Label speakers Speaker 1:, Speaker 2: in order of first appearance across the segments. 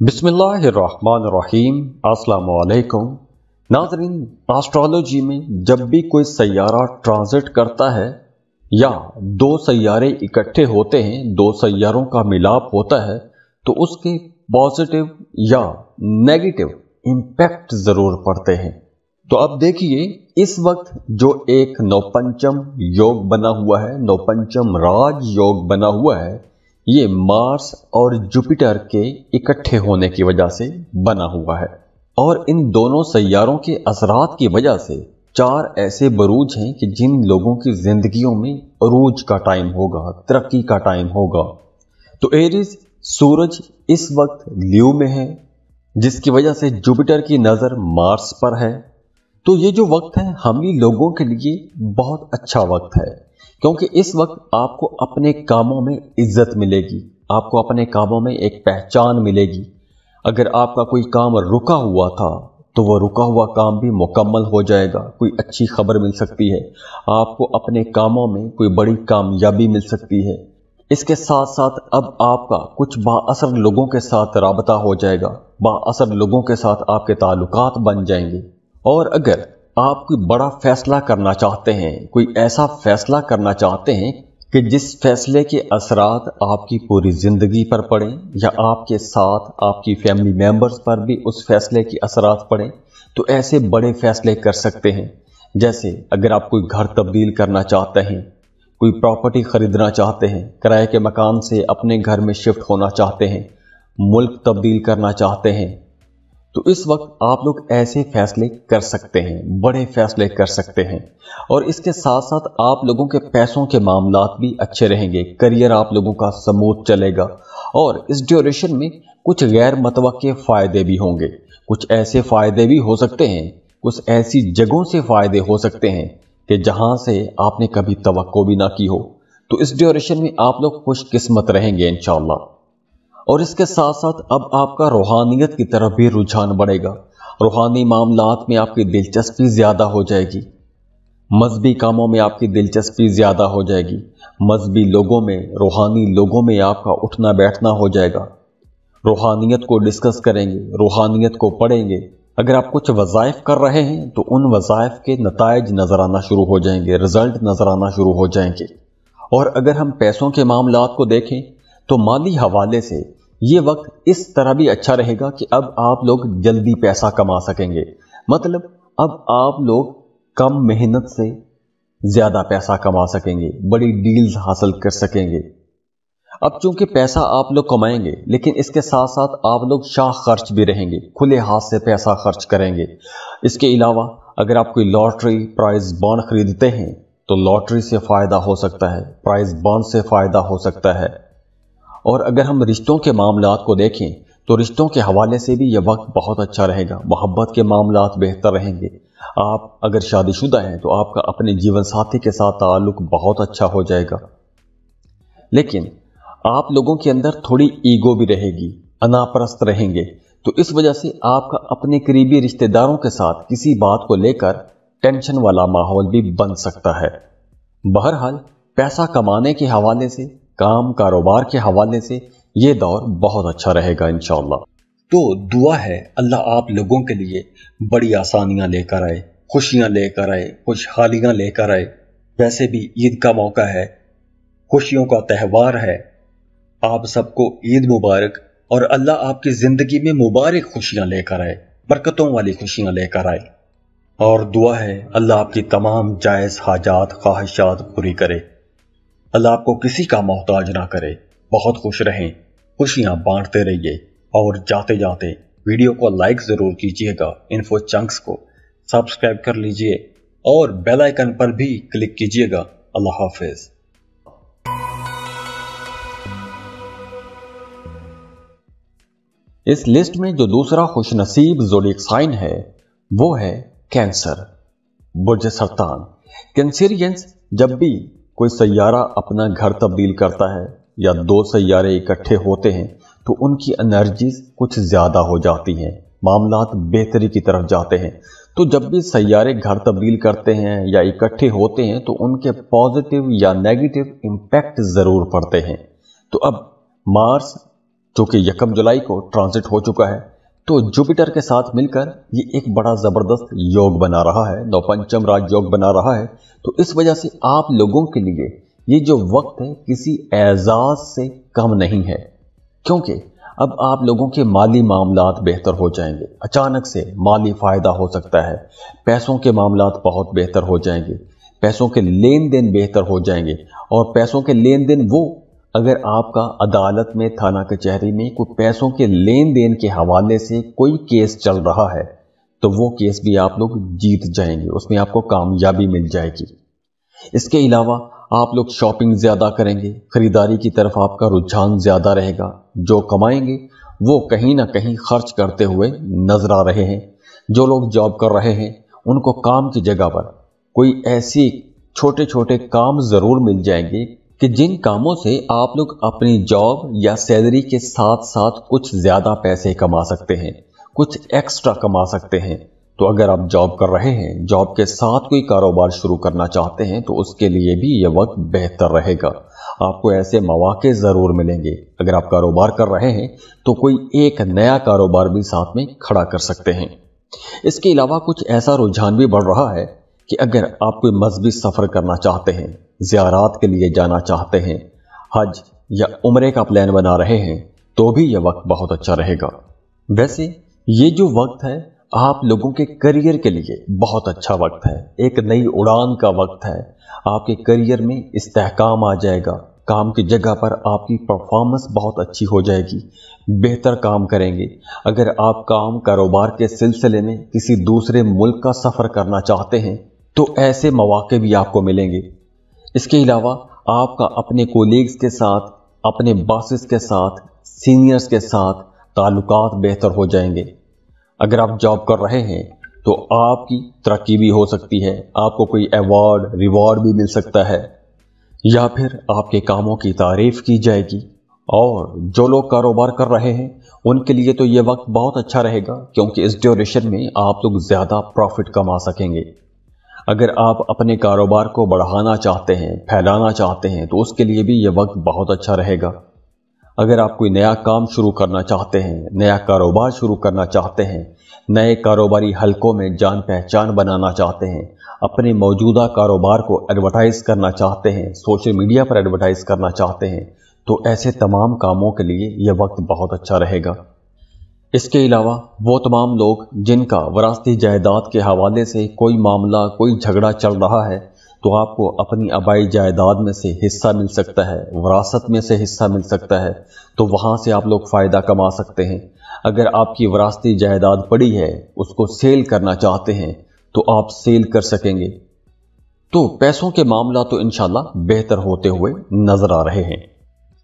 Speaker 1: बिस्मिल्लाहिर्रहमानिर्रहीम। अस्सलाम वालेकुम नाज़रीन, एस्ट्रोलॉजी में जब भी कोई सैयारा ट्रांजिट करता है या दो सैयारे इकट्ठे होते हैं, दो सैयारों का मिलाप होता है, तो उसके पॉजिटिव या नेगेटिव इम्पैक्ट जरूर पड़ते हैं। तो अब देखिए, इस वक्त जो एक नवपंचम योग बना हुआ है, नवपंचम राज योग बना हुआ है, ये मार्स और जुपिटर के इकट्ठे होने की वजह से बना हुआ है। और इन दोनों सैयारों के असरात की वजह से चार ऐसे बरूज हैं कि जिन लोगों की जिंदगियों में अरूज का टाइम होगा, तरक्की का टाइम होगा। तो एरीज सूरज इस वक्त ल्यू में है, जिसकी वजह से जुपिटर की नजर मार्स पर है। तो ये जो वक्त है हम ही लोगों के लिए बहुत अच्छा वक्त है, क्योंकि इस वक्त आपको अपने कामों में इज्जत मिलेगी, आपको अपने कामों में एक पहचान मिलेगी। अगर आपका कोई काम रुका हुआ था तो वह रुका हुआ काम भी मुकम्मल हो जाएगा, कोई अच्छी खबर मिल सकती है, आपको अपने कामों में कोई बड़ी कामयाबी मिल सकती है। इसके साथ साथ अब आपका कुछ बाअसर लोगों के साथ राबता हो जाएगा, बाअसर लोगों के साथ आपके ताल्लुकात बन जाएंगे। और अगर आप कोई बड़ा फैसला करना चाहते हैं, कोई ऐसा फैसला करना चाहते हैं कि जिस फैसले के असरात आपकी पूरी जिंदगी पर पड़े या आपके साथ आपकी फैमिली मेंबर्स पर भी उस फैसले के असरात पड़े, तो ऐसे बड़े फैसले कर सकते हैं। जैसे अगर आप कोई घर तब्दील करना चाहते हैं, कोई प्रॉपर्टी खरीदना चाहते हैं, किराए के मकान से अपने घर में शिफ्ट होना चाहते हैं, मुल्क तब्दील करना चाहते हैं, तो इस वक्त आप लोग ऐसे फैसले कर सकते हैं, बड़े फैसले कर सकते हैं। और इसके साथ साथ आप लोगों के पैसों के मामलात भी अच्छे रहेंगे, करियर आप लोगों का स्मूथ चलेगा। और इस ड्यूरेशन में कुछ गैर मुतवक्के फायदे भी होंगे, कुछ ऐसे फायदे भी हो सकते हैं, कुछ ऐसी जगहों से फायदे हो सकते हैं कि जहां से आपने कभी तवक्को भी ना की हो। तो इस ड्यूरेशन में आप लोग खुशकिस्मत रहेंगे इंशाअल्लाह। और इसके साथ साथ अब आपका रूहानियत की तरफ भी रुझान बढ़ेगा, रूहानी मामलात में आपकी दिलचस्पी ज्यादा हो जाएगी, मजहबी कामों में आपकी दिलचस्पी ज्यादा हो जाएगी, मजहबी लोगों में, रूहानी लोगों में आपका उठना बैठना हो जाएगा। रूहानियत को डिस्कस करेंगे, रूहानियत को पढ़ेंगे। अगर आप कुछ वज़ाइफ कर रहे हैं तो उन वज़ाइफ के नताइज नजर आना शुरू हो जाएंगे, रिजल्ट नजर आना शुरू हो जाएंगे। और अगर हम पैसों के मामलात को देखें तो माली हवाले से ये वक्त इस तरह भी अच्छा रहेगा कि अब आप लोग जल्दी पैसा कमा सकेंगे। मतलब अब आप लोग कम मेहनत से ज्यादा पैसा कमा सकेंगे, बड़ी डील्स हासिल कर सकेंगे। अब चूंकि पैसा आप लोग कमाएंगे, लेकिन इसके साथ साथ आप लोग शाह खर्च भी रहेंगे, खुले हाथ से पैसा खर्च करेंगे। इसके अलावा अगर आप कोई लॉटरी प्राइज बॉन्ड खरीदते हैं तो लॉटरी से फायदा हो सकता है, प्राइज बॉन्ड से फायदा हो सकता है। और अगर हम रिश्तों के मामलात को देखें तो रिश्तों के हवाले से भी यह वक्त बहुत अच्छा रहेगा, मोहब्बत के मामलात बेहतर रहेंगे। आप अगर शादीशुदा हैं तो आपका अपने जीवन साथी के साथ ताल्लुक बहुत अच्छा हो जाएगा। लेकिन आप लोगों के अंदर थोड़ी ईगो भी रहेगी, अनापरस्त रहेंगे, तो इस वजह से आपका अपने करीबी रिश्तेदारों के साथ किसी बात को लेकर टेंशन वाला माहौल भी बन सकता है। बहरहाल पैसा कमाने के हवाले से, काम कारोबार के हवाले से ये दौर बहुत अच्छा रहेगा इंशाअल्लाह। तो दुआ है अल्लाह आप लोगों के लिए बड़ी आसानियां लेकर आए, खुशियां लेकर आए, खुशहालियां लेकर आए। वैसे भी ईद का मौका है, खुशियों का त्यौहार है। आप सबको ईद मुबारक, और अल्लाह आपकी जिंदगी में मुबारक खुशियां लेकर आए, बरकतों वाली खुशियां लेकर आए। और दुआ है अल्लाह आपकी तमाम जायज हाजात ख्वाहिशात पूरी करे, अल्लाह आपको किसी का मोहताज ना करे। बहुत खुश रहें, खुशियां बांटते रहिए। और जाते जाते वीडियो को लाइक जरूर कीजिएगा, इन्फो चंक्स को सब्सक्राइब कर लीजिए और बेल आइकन पर भी क्लिक कीजिएगा। अल्लाह हाफिज। इस लिस्ट में जो दूसरा खुशनसीब ज़ोडिएक साइन है वो है कैंसर, बुर्ज सरतान। कैंसरियंस जब भी कोई सैयारा अपना घर तब्दील करता है या दो सैयारे इकट्ठे होते हैं तो उनकी एनर्जीज कुछ ज्यादा हो जाती हैं, मामलात बेहतरी की तरफ जाते हैं। तो जब भी सैयारे घर तब्दील करते हैं या इकट्ठे होते हैं तो उनके पॉजिटिव या नेगेटिव इम्पैक्ट जरूर पड़ते हैं। तो अब मार्स क्योंकि 1 जुलाई को ट्रांजिट हो चुका है, तो जुपिटर के साथ मिलकर ये एक बड़ा जबरदस्त योग बना रहा है, नवपंचम राज योग बना रहा है। तो इस वजह से आप लोगों के लिए ये जो वक्त है किसी एजाज से कम नहीं है, क्योंकि अब आप लोगों के माली मामलात बेहतर हो जाएंगे। अचानक से माली फायदा हो सकता है, पैसों के मामलात बहुत बेहतर हो जाएंगे, पैसों के लेन देन बेहतर हो जाएंगे। और पैसों के लेन देन वो, अगर आपका अदालत में, थाना कचहरी में कोई पैसों के लेन देन के हवाले से कोई केस चल रहा है, तो वो केस भी आप लोग जीत जाएंगे, उसमें आपको कामयाबी मिल जाएगी। इसके अलावा आप लोग शॉपिंग ज्यादा करेंगे, खरीदारी की तरफ आपका रुझान ज्यादा रहेगा। जो कमाएंगे वो कहीं ना कहीं खर्च करते हुए नजर आ रहे हैं। जो लोग जॉब कर रहे हैं उनको काम की जगह पर कोई ऐसी छोटे छोटे काम जरूर मिल जाएंगे कि जिन कामों से आप लोग अपनी जॉब या सैलरी के साथ साथ कुछ ज्यादा पैसे कमा सकते हैं, कुछ एक्स्ट्रा कमा सकते हैं। तो अगर आप जॉब कर रहे हैं, जॉब के साथ कोई कारोबार शुरू करना चाहते हैं, तो उसके लिए भी यह वक्त बेहतर रहेगा। आपको ऐसे मौके जरूर मिलेंगे। अगर आप कारोबार कर रहे हैं तो कोई एक नया कारोबार भी साथ में खड़ा कर सकते हैं। इसके अलावा कुछ ऐसा रुझान भी बढ़ रहा है कि अगर आप कोई मजहबी सफर करना चाहते हैं, ज़ियारात के लिए जाना चाहते हैं, हज या उम्रे का प्लान बना रहे हैं, तो भी यह वक्त बहुत अच्छा रहेगा। वैसे ये जो वक्त है आप लोगों के करियर के लिए बहुत अच्छा वक्त है, एक नई उड़ान का वक्त है। आपके करियर में इस्तेहकाम आ जाएगा, काम की जगह पर आपकी परफॉर्मेंस बहुत अच्छी हो जाएगी, बेहतर काम करेंगे। अगर आप काम कारोबार के सिलसिले में किसी दूसरे मुल्क का सफ़र करना चाहते हैं तो ऐसे मौके भी आपको मिलेंगे। इसके अलावा आपका अपने कोलीग्स के साथ, अपने बॉसेस के साथ, सीनियर्स के साथ ताल्लुकात बेहतर हो जाएंगे। अगर आप जॉब कर रहे हैं तो आपकी तरक्की भी हो सकती है, आपको कोई अवार्ड रिवॉर्ड भी मिल सकता है, या फिर आपके कामों की तारीफ की जाएगी। और जो लोग कारोबार कर रहे हैं उनके लिए तो ये वक्त बहुत अच्छा रहेगा, क्योंकि इस ड्यूरेशन में आप लोग ज़्यादा प्रॉफिट कमा सकेंगे। अगर आप अपने कारोबार को बढ़ाना चाहते हैं, फैलाना चाहते हैं, तो उसके लिए भी ये वक्त बहुत अच्छा रहेगा। अगर आप कोई नया काम शुरू करना चाहते हैं, नया कारोबार शुरू करना चाहते हैं, नए कारोबारी हलकों में जान पहचान बनाना चाहते हैं, अपने मौजूदा कारोबार को एडवर्टाइज करना चाहते हैं, सोशल मीडिया पर एडवर्टाइज करना चाहते हैं, तो ऐसे तमाम कामों के लिए यह वक्त बहुत अच्छा रहेगा। इसके अलावा वो तमाम लोग जिनका विरासती जायदाद के हवाले से कोई मामला, कोई झगड़ा चल रहा है, तो आपको अपनी आबाई जायदाद में से हिस्सा मिल सकता है, विरासत में से हिस्सा मिल सकता है, तो वहाँ से आप लोग फ़ायदा कमा सकते हैं। अगर आपकी विरासती जायदाद पड़ी है, उसको सेल करना चाहते हैं, तो आप सेल कर सकेंगे। तो पैसों के मामला तो इंशाल्लाह बेहतर होते हुए नजर आ रहे हैं।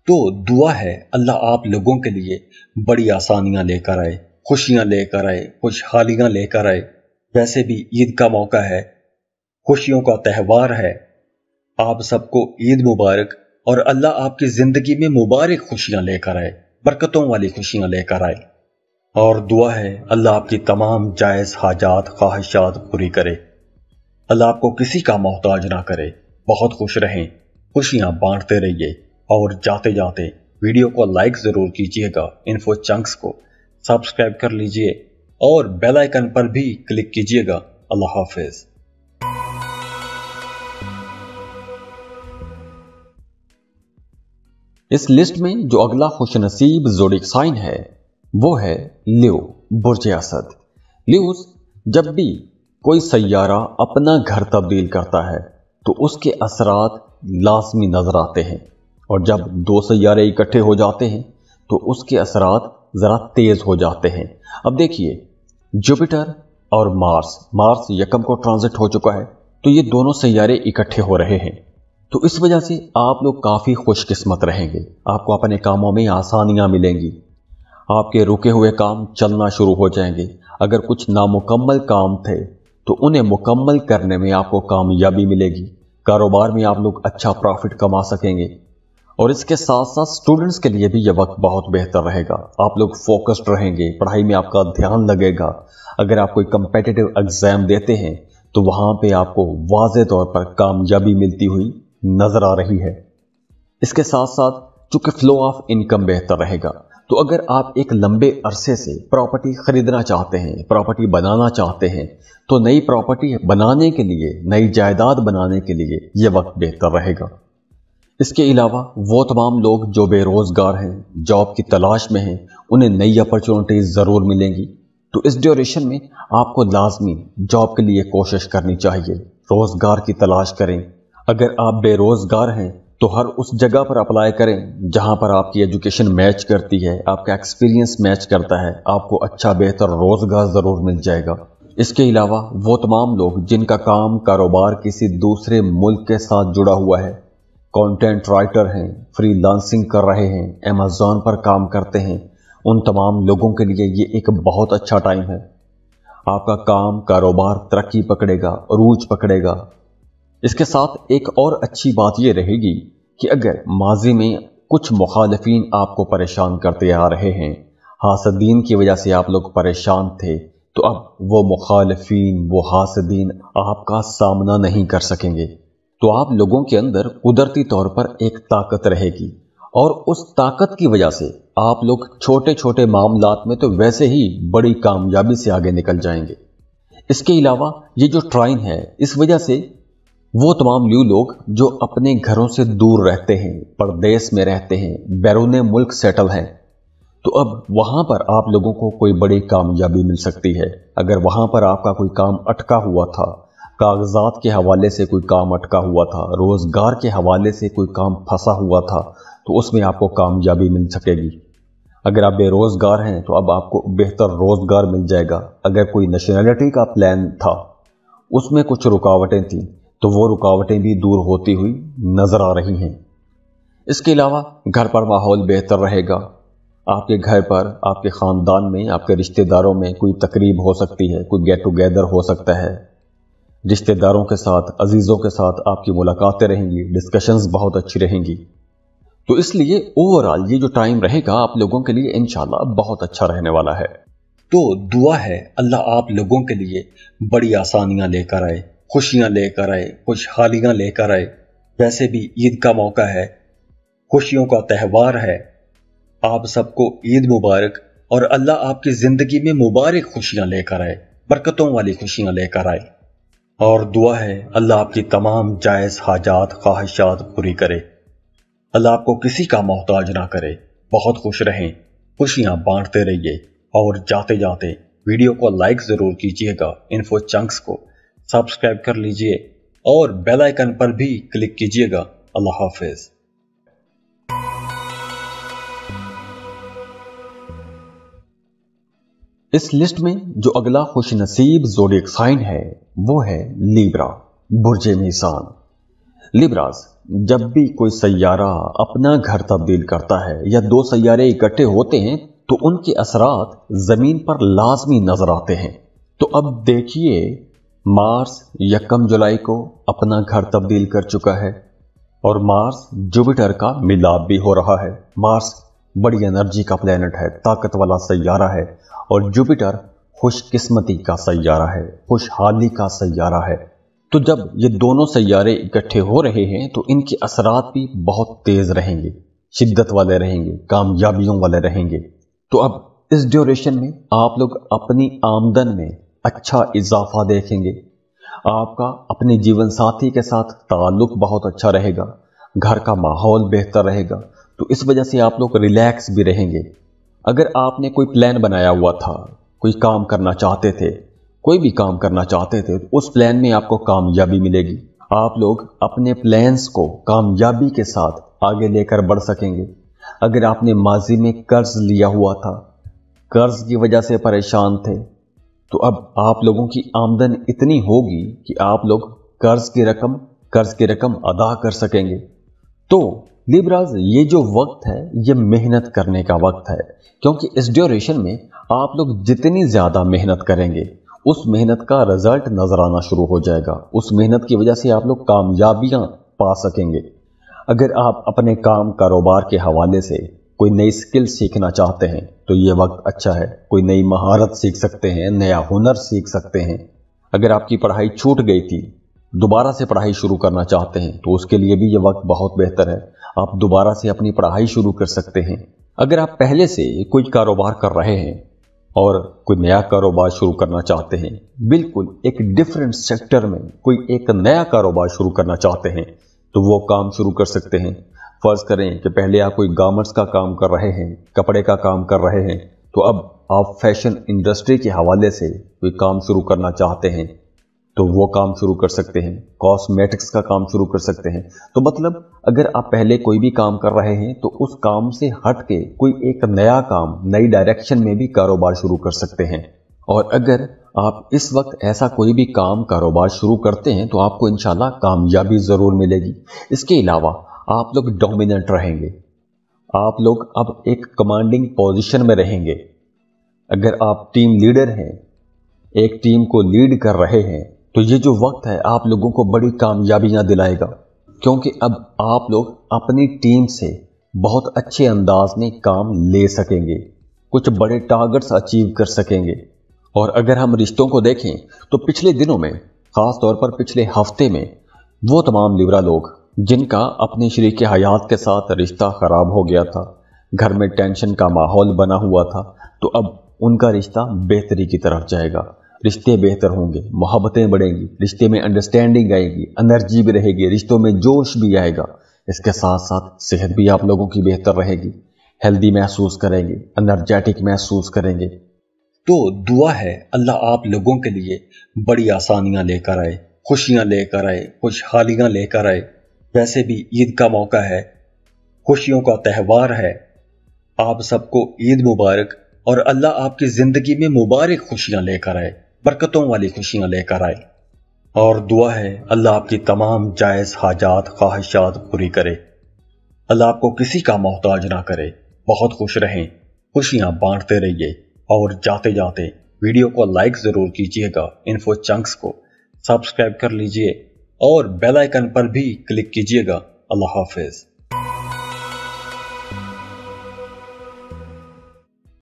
Speaker 1: तो दुआ है अल्लाह आप लोगों के लिए बड़ी आसानियां लेकर आए, खुशियां लेकर आए, खुशहालियां लेकर आए। वैसे भी ईद का मौका है, खुशियों का त्यौहार है। आप सबको ईद मुबारक, और अल्लाह आपकी जिंदगी में मुबारक खुशियां लेकर आए, बरकतों वाली खुशियां लेकर आए। और दुआ है अल्लाह आपकी तमाम जायज हाजात, ख्वाहिशात पूरी करे। अल्लाह आपको किसी का मोहताज ना करे। बहुत खुश रहें, खुशियां बांटते रहिए। और जाते जाते वीडियो को लाइक जरूर कीजिएगा, इन्फो चंक्स को सब्सक्राइब कर लीजिए और बेल आइकन पर भी क्लिक कीजिएगा। अल्लाह हाफिज। इस लिस्ट में जो अगला खुशनसीब ज़ोडिक साइन है वो है लियो, बुर्ज असद। लियोस जब भी कोई सैयारा अपना घर तब्दील करता है तो उसके असरात लाजमी नजर आते हैं, और जब दो सैयारे इकट्ठे हो जाते हैं तो उसके असरात जरा तेज हो जाते हैं। अब देखिए, जुपिटर और मार्स यकम को ट्रांजिट हो चुका है, तो ये दोनों सैयारे इकट्ठे हो रहे हैं। तो इस वजह से आप लोग काफी खुशकिस्मत रहेंगे, आपको अपने कामों में आसानियां मिलेंगी, आपके रुके हुए काम चलना शुरू हो जाएंगे। अगर कुछ नामुकम्मल काम थे तो उन्हें मुकम्मल करने में आपको कामयाबी मिलेगी, कारोबार में आप लोग अच्छा प्रॉफिट कमा सकेंगे। और इसके साथ साथ स्टूडेंट्स के लिए भी यह वक्त बहुत बेहतर रहेगा, आप लोग फोकस्ड रहेंगे, पढ़ाई में आपका ध्यान लगेगा। अगर आप कोई कंपेटिटिव एग्जाम देते हैं तो वहां पे आपको वाज़ेह तौर पर कामयाबी मिलती हुई नजर आ रही है। इसके साथ साथ चूंकि फ्लो ऑफ इनकम बेहतर रहेगा, तो अगर आप एक लंबे अरसे से प्रॉपर्टी खरीदना चाहते हैं, प्रॉपर्टी बनाना चाहते हैं, तो नई प्रॉपर्टी बनाने के लिए, नई जायदाद बनाने के लिए यह वक्त बेहतर रहेगा। इसके अलावा वो तमाम लोग जो बेरोजगार हैं, जॉब की तलाश में हैं, उन्हें नई अपॉर्चुनिटीज जरूर मिलेंगी। तो इस ड्यूरेशन में आपको लाजमी जॉब के लिए कोशिश करनी चाहिए, रोजगार की तलाश करें। अगर आप बेरोजगार हैं तो हर उस जगह पर अप्लाई करें जहां पर आपकी एजुकेशन मैच करती है, आपका एक्सपीरियंस मैच करता है, आपको अच्छा बेहतर रोजगार जरूर मिल जाएगा। इसके अलावा वो तमाम लोग जिनका काम कारोबार किसी दूसरे मुल्क के साथ जुड़ा हुआ है, कंटेंट राइटर हैं, फ्रीलांसिंग कर रहे हैं, अमेज़न पर काम करते हैं, उन तमाम लोगों के लिए ये एक बहुत अच्छा टाइम है। आपका काम कारोबार तरक्की पकड़ेगा, अरूज पकड़ेगा। इसके साथ एक और अच्छी बात यह रहेगी कि अगर माजी में कुछ मुखालिफिन आपको परेशान करते आ रहे हैं, हासदीन की वजह से आप लोग परेशान थे, तो अब वो मुखालिफिन, वो हासदीन आपका सामना नहीं कर सकेंगे। तो आप लोगों के अंदर कुदरती तौर पर एक ताकत रहेगी और उस ताकत की वजह से आप लोग छोटे छोटे मामलात में तो वैसे ही बड़ी कामयाबी से आगे निकल जाएंगे। इसके अलावा ये जो ट्राइन है, इस वजह से वो तमाम लोग जो अपने घरों से दूर रहते हैं, परदेश में रहते हैं, बैरून मुल्क सेटल हैं, तो अब वहां पर आप लोगों को कोई बड़ी कामयाबी मिल सकती है। अगर वहां पर आपका कोई काम अटका हुआ था, कागजात के हवाले से कोई काम अटका हुआ था, रोजगार के हवाले से कोई काम फंसा हुआ था, तो उसमें आपको कामयाबी मिल सकेगी। अगर आप बेरोजगार हैं तो अब आपको बेहतर रोजगार मिल जाएगा। अगर कोई नेशनैलिटी का प्लान था, उसमें कुछ रुकावटें थी, तो वो रुकावटें भी दूर होती हुई नजर आ रही हैं। इसके अलावा घर पर माहौल बेहतर रहेगा। आपके घर पर, आपके खानदान में, आपके रिश्तेदारों में कोई तकरीब हो सकती है, कोई गेट टुगेदर हो सकता है। रिश्तेदारों के साथ, अजीजों के साथ आपकी मुलाकातें रहेंगी, डिस्कशंस बहुत अच्छी रहेंगी। तो इसलिए ओवरऑल ये जो टाइम रहेगा आप लोगों के लिए इंशाल्लाह बहुत अच्छा रहने वाला है। तो दुआ है अल्लाह आप लोगों के लिए बड़ी आसानियां लेकर आए, खुशियां लेकर आए, खुशहालियां लेकर आए। वैसे भी ईद का मौका है, खुशियों का त्यौहार है। आप सबको ईद मुबारक और अल्लाह आपकी जिंदगी में मुबारक खुशियां लेकर आए, बरकतों वाली खुशियां लेकर आए। और दुआ है अल्लाह आपकी तमाम जायज हाजात, ख्वाहिशात पूरी करे। अल्लाह आपको किसी का मोहताज ना करे। बहुत खुश रहें, खुशियां बांटते रहिए। और जाते जाते वीडियो को लाइक जरूर कीजिएगा, इन्फो चंक्स को सब्सक्राइब कर लीजिए और बेल आइकन पर भी क्लिक कीजिएगा। अल्लाह हाफिज। इस लिस्ट में जो अगला खुशनसीब ज़ोडिएक साइन है वो है लिब्रा, बुर्जे मीज़ान। लिब्रास, जब भी कोई सैयारा अपना घर तब्दील करता है या दो सैयारे इकट्ठे होते हैं तो उनके असरात जमीन पर लाजमी नजर आते हैं। तो अब देखिए, मार्स 1 जुलाई को अपना घर तब्दील कर चुका है और मार्स जुपिटर का मिलाप भी हो रहा है। मार्स बड़ी एनर्जी का प्लेनेट है, ताकत वाला सैयारा है, और जुपिटर खुशकिस्मती का सैयारा है, खुशहाली का सैयारा है। तो जब ये दोनों सैयारे इकट्ठे हो रहे हैं तो इनके असरात भी बहुत तेज रहेंगे, शिद्दत वाले रहेंगे, कामयाबियों वाले रहेंगे। तो अब इस ड्यूरेशन में आप लोग अपनी आमदन में अच्छा इजाफा देखेंगे। आपका अपने जीवन साथी के साथ ताल्लुक बहुत अच्छा रहेगा, घर का माहौल बेहतर रहेगा, तो इस वजह से आप लोग रिलैक्स भी रहेंगे। अगर आपने कोई प्लान बनाया हुआ था, कोई काम करना चाहते थे, कोई भी काम करना चाहते थे, तो उस प्लान में आपको कामयाबी मिलेगी। आप लोग अपने प्लान्स को कामयाबी के साथ आगे लेकर बढ़ सकेंगे। अगर आपने माजी में कर्ज लिया हुआ था, कर्ज की वजह से परेशान थे, तो अब आप लोगों की आमदन इतनी होगी कि आप लोग कर्ज की रकम अदा कर सकेंगे। तो लिब्राज, ये जो वक्त है ये मेहनत करने का वक्त है, क्योंकि इस ड्यूरेशन में आप लोग जितनी ज्यादा मेहनत करेंगे उस मेहनत का रिजल्ट नजर आना शुरू हो जाएगा। उस मेहनत की वजह से आप लोग कामयाबियां पा सकेंगे। अगर आप अपने काम कारोबार के हवाले से कोई नई स्किल सीखना चाहते हैं तो ये वक्त अच्छा है। कोई नई महारत सीख सकते हैं, नया हुनर सीख सकते हैं। अगर आपकी पढ़ाई छूट गई थी, दोबारा से पढ़ाई शुरू करना चाहते हैं तो उसके लिए भी ये वक्त बहुत बेहतर है। आप दोबारा से अपनी पढ़ाई शुरू कर सकते हैं। अगर आप पहले से कोई कारोबार कर रहे हैं और कोई नया कारोबार शुरू करना चाहते हैं, बिल्कुल एक डिफरेंट सेक्टर में कोई एक नया कारोबार शुरू करना चाहते हैं, तो वो काम शुरू कर सकते हैं। फर्ज करें कि पहले आप कोई गारमेंट्स का काम कर रहे हैं, कपड़े का काम कर रहे हैं, तो अब आप फैशन इंडस्ट्री के हवाले से कोई काम शुरू करना चाहते हैं तो वो काम शुरू कर सकते हैं। कॉस्मेटिक्स का काम शुरू कर सकते हैं। तो मतलब अगर आप पहले कोई भी काम कर रहे हैं तो उस काम से हट के कोई एक नया काम, नई डायरेक्शन में भी कारोबार शुरू कर सकते हैं। और अगर आप इस वक्त ऐसा कोई भी काम, कारोबार शुरू करते हैं तो आपको इंशाल्लाह कामयाबी ज़रूर मिलेगी। इसके अलावा आप लोग डोमिनेंट रहेंगे, आप लोग अब एक कमांडिंग पोजीशन में रहेंगे। अगर आप टीम लीडर हैं, एक टीम को लीड कर रहे हैं, तो ये जो वक्त है आप लोगों को बड़ी कामयाबियां दिलाएगा, क्योंकि अब आप लोग अपनी टीम से बहुत अच्छे अंदाज में काम ले सकेंगे, कुछ बड़े टारगेट्स अचीव कर सकेंगे। और अगर हम रिश्तों को देखें तो पिछले दिनों में, खास तौर पर पिछले हफ्ते में, वो तमाम लिब्रा लोग जिनका अपने शरीक हयात के साथ रिश्ता खराब हो गया था, घर में टेंशन का माहौल बना हुआ था, तो अब उनका रिश्ता बेहतरी की तरफ जाएगा। रिश्ते बेहतर होंगे, मोहब्बतें बढ़ेंगी, रिश्ते में अंडरस्टैंडिंग आएगी, एनर्जी भी रहेगी, रिश्तों में जोश भी आएगा। इसके साथ साथ सेहत भी आप लोगों की बेहतर रहेगी, हेल्दी महसूस करेंगे, एनर्जेटिक महसूस करेंगे। तो दुआ है अल्लाह आप लोगों के लिए बड़ी आसानियां लेकर आए, खुशियां लेकर आए, खुशहालियां लेकर आए। वैसे भी ईद का मौका है, खुशियों का त्यौहार है। आप सबको ईद मुबारक, और अल्लाह आपकी जिंदगी में मुबारक खुशियां लेकर आए, बरकतों वाली खुशियां लेकर आए। और दुआ है अल्लाह आपकी तमाम जायज हाजात, ख्वाहिशात पूरी करे। अल्लाह आपको किसी का मोहताज ना करे। बहुत खुश रहें, खुशियां बांटते रहिए। और जाते जाते वीडियो को लाइक जरूर कीजिएगा, इन्फो चंक्स को सब्सक्राइब कर लीजिए और बेल आइकन पर भी क्लिक कीजिएगा। अल्लाह हाफिज।